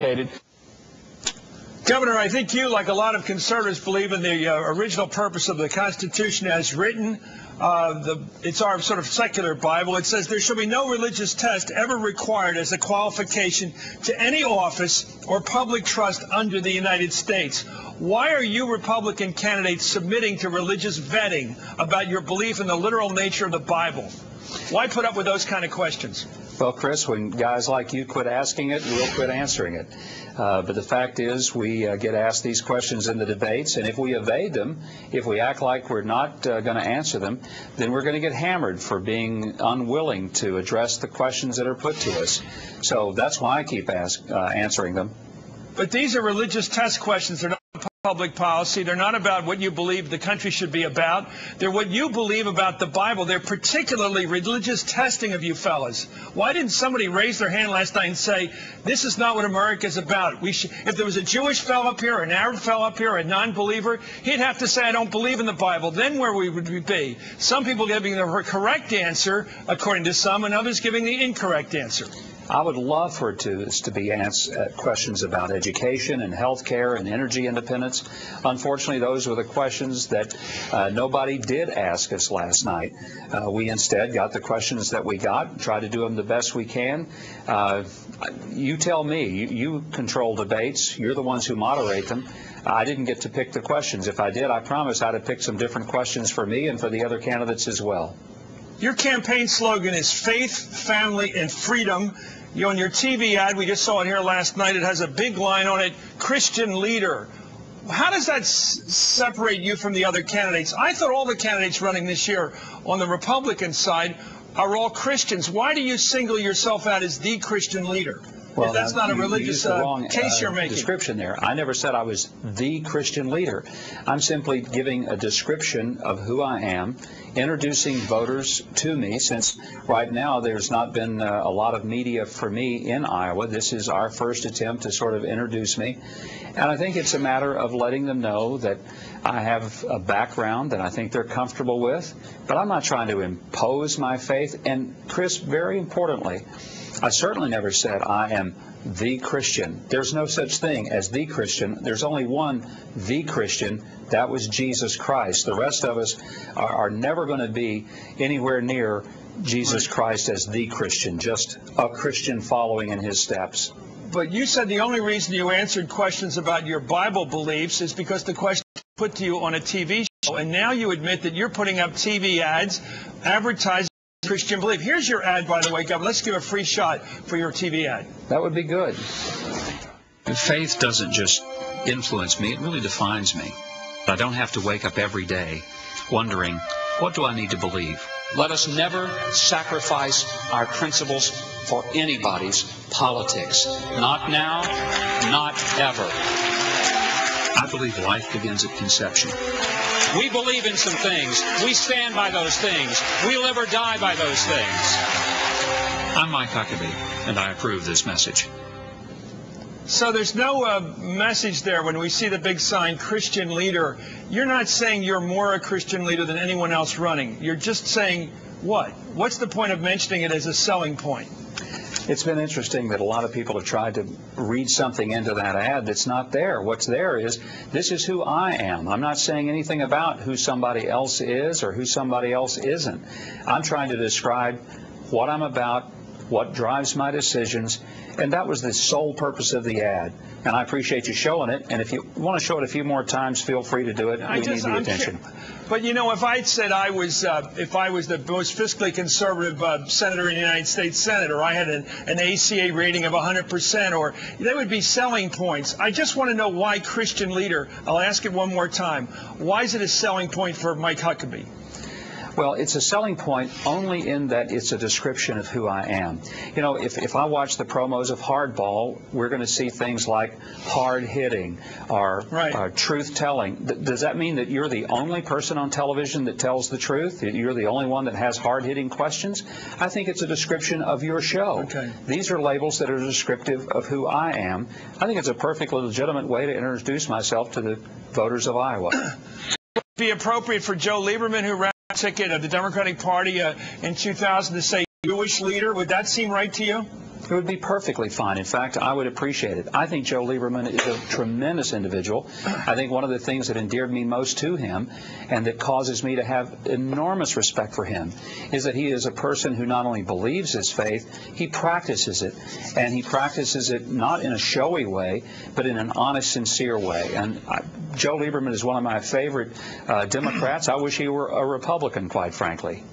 Governor, I think you, like a lot of conservatives, believe in the original purpose of the Constitution as written. It's our sort of secular Bible. It says there shall be no religious test ever required as a qualification to any office or public trust under the United States. Why are you Republican candidates submitting to religious vetting about your belief in the literal nature of the Bible? Why put up with those kind of questions? Well, Chris, when guys like you quit asking it, we'll quit answering it. But the fact is we get asked these questions in the debates, and if we evade them, if we act like we're not going to answer them, then we're going to get hammered for being unwilling to address the questions that are put to us. So that's why I keep answering them. But these are religious test questions. They're not public policy. They're not about what you believe the country should be about. They're what you believe about the Bible. They're particularly religious testing of you fellas. Why didn't somebody raise their hand last night and say, this is not what America's about? If there was a Jewish fellow up here, or an Arab fellow up here, or a non-believer, he'd have to say, I don't believe in the Bible. Then where we would be? Some people giving the correct answer, according to some, and others giving the incorrect answer. I would love for it to be questions about education and health care and energy independence. Unfortunately, those were the questions that nobody did ask us last night. We instead got the questions that we got, tried to do them the best we can. You tell me. You control debates. You're the ones who moderate them. I didn't get to pick the questions. If I did, I promise I'd have picked some different questions for me and for the other candidates as well. Your campaign slogan is faith, family, and freedom. On your TV ad, we just saw it here last night, it has a big line on it, Christian leader. How does that separate you from the other candidates? I thought all the candidates running this year on the Republican side are all Christians. Why do you single yourself out as the Christian leader? Well, that's not a religious case you're making. Description there. I never said I was the Christian leader. I'm simply giving a description of who I am, introducing voters to me, since right now there's not been a lot of media for me in Iowa. This is our first attempt to sort of introduce me. And I think it's a matter of letting them know that I have a background that I think they're comfortable with, but I'm not trying to impose my faith. And Chris, very importantly, I certainly never said I am the Christian. There's no such thing as the Christian. There's only one the Christian. That was Jesus Christ. The rest of us are never going to be anywhere near Jesus Christ as the Christian, just a Christian following in his steps. But you said the only reason you answered questions about your Bible beliefs is because the question was put to you on a TV show, and now you admit that you're putting up TV ads advertising Christian belief. Here's your ad, by the way, Governor. Let's give a free shot for your TV ad. That would be good. Faith doesn't just influence me, it really defines me. I don't have to wake up every day wondering, what do I need to believe? Let us never sacrifice our principles for anybody's politics. Not now, not ever. I believe life begins at conception. We believe in some things. We stand by those things. We live or die by those things. I'm Mike Huckabee, and I approve this message. So there's no message there when we see the big sign, Christian leader. You're not saying you're more a Christian leader than anyone else running. You're just saying what? What's the point of mentioning it as a selling point? It's been interesting that a lot of people have tried to read something into that ad that's not there. What's there is, this is who I am. I'm not saying anything about who somebody else is or who somebody else isn't. I'm trying to describe what I'm about, what drives my decisions, and that was the sole purpose of the ad. And I appreciate you showing it, and if you want to show it a few more times, feel free to do it. We need the attention. But you know, if I said I was the most fiscally conservative senator in the United States Senate, or I had an ACA rating of 100%, or they would be selling points. I just want to know why Christian leader. I'll ask it one more time. Why is it a selling point for Mike Huckabee? Well, it's a selling point only in that it's a description of who I am. You know, if I watch the promos of Hardball, we're going to see things like hard hitting or truth telling. Does that mean that you're the only person on television that tells the truth? You're the only one that has hard hitting questions? I think it's a description of your show. Okay. These are labels that are descriptive of who I am. I think it's a perfectly legitimate way to introduce myself to the voters of Iowa. Would it be appropriate for Joe Lieberman, who ran the ticket of the Democratic Party in 2000, to say Jewish leader? Would that seem right to you? It would be perfectly fine. In fact, I would appreciate it. I think Joe Lieberman is a tremendous individual. I think one of the things that endeared me most to him and that causes me to have enormous respect for him is that he is a person who not only believes his faith, he practices it. And he practices it not in a showy way, but in an honest, sincere way. And Joe Lieberman is one of my favorite Democrats. I wish he were a Republican, quite frankly.